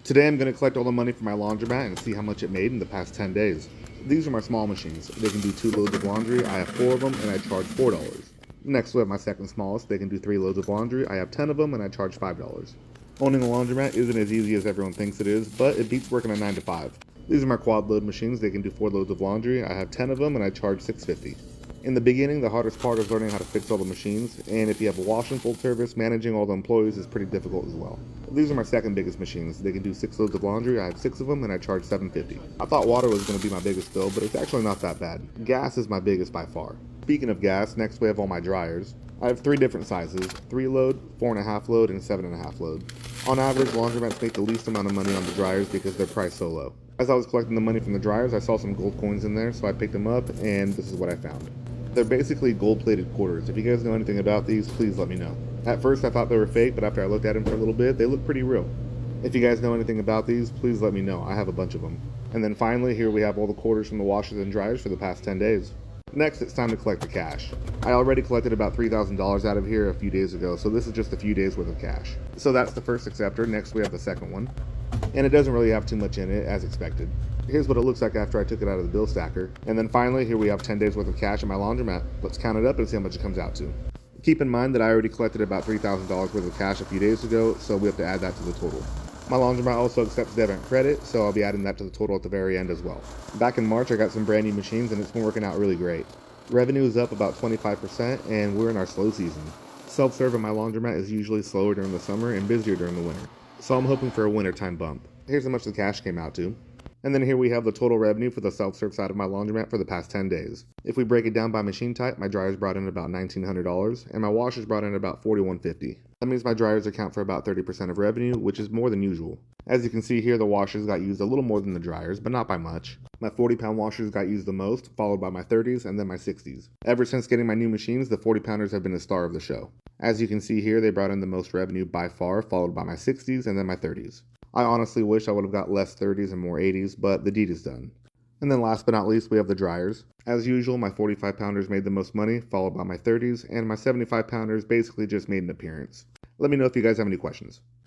Today I'm going to collect all the money for my laundromat and see how much it made in the past 10 days. These are my small machines. They can do 2 loads of laundry. I have 4 of them and I charge $4. Next we have my second smallest. They can do 3 loads of laundry. I have 10 of them and I charge $5. Owning a laundromat isn't as easy as everyone thinks it is, but it beats working a 9 to 5. These are my quad load machines. They can do 4 loads of laundry. I have 10 of them and I charge $6.50. In the beginning, the hardest part is learning how to fix all the machines, and if you have a wash and fold service, managing all the employees is pretty difficult as well. These are my second biggest machines. They can do 6 loads of laundry. I have 6 of them and I charge $7.50. I thought water was going to be my biggest bill, but it's actually not that bad. Gas is my biggest by far. Speaking of gas, next we have all my dryers. I have 3 different sizes, 3 load, 4.5 load, and 7.5 load. On average, laundromats make the least amount of money on the dryers because they're priced so low. As I was collecting the money from the dryers, I saw some gold coins in there, so I picked them up, and this is what I found. They're basically gold-plated quarters. If you guys know anything about these, please let me know. At first I thought they were fake, but after I looked at them for a little bit, they look pretty real. If you guys know anything about these, please let me know. I have a bunch of them. And then finally, here we have all the quarters from the washers and dryers for the past 10 days. Next, it's time to collect the cash. I already collected about $3,000 out of here a few days ago, so this is just a few days worth of cash. So that's the first acceptor. Next we have the second one. And it doesn't really have too much in it, as expected. Here's what it looks like after I took it out of the bill stacker. And then finally, here we have 10 days worth of cash in my laundromat. Let's count it up and see how much it comes out to. Keep in mind that I already collected about $3,000 worth of cash a few days ago, so we have to add that to the total. My laundromat also accepts debit and credit, so I'll be adding that to the total at the very end as well. Back in March, I got some brand new machines and it's been working out really great. Revenue is up about 25% and we're in our slow season. Self-serve at my laundromat is usually slower during the summer and busier during the winter, so I'm hoping for a wintertime bump. Here's how much the cash came out to. And then here we have the total revenue for the self-serve side of my laundromat for the past 10 days. If we break it down by machine type, my dryers brought in about $1,900 and my washers brought in about $4,150. That means my dryers account for about 30% of revenue, which is more than usual. As you can see here, the washers got used a little more than the dryers, but not by much. My 40-pound washers got used the most, followed by my 30s and then my 60s. Ever since getting my new machines, the 40-pounders have been the star of the show. As you can see here, they brought in the most revenue by far, followed by my 60s and then my 30s. I honestly wish I would have got less 30s and more 80s, but the deed is done. And then last but not least, we have the dryers. As usual, my 45-pounders made the most money, followed by my 30s, and my 75-pounders basically just made an appearance. Let me know if you guys have any questions.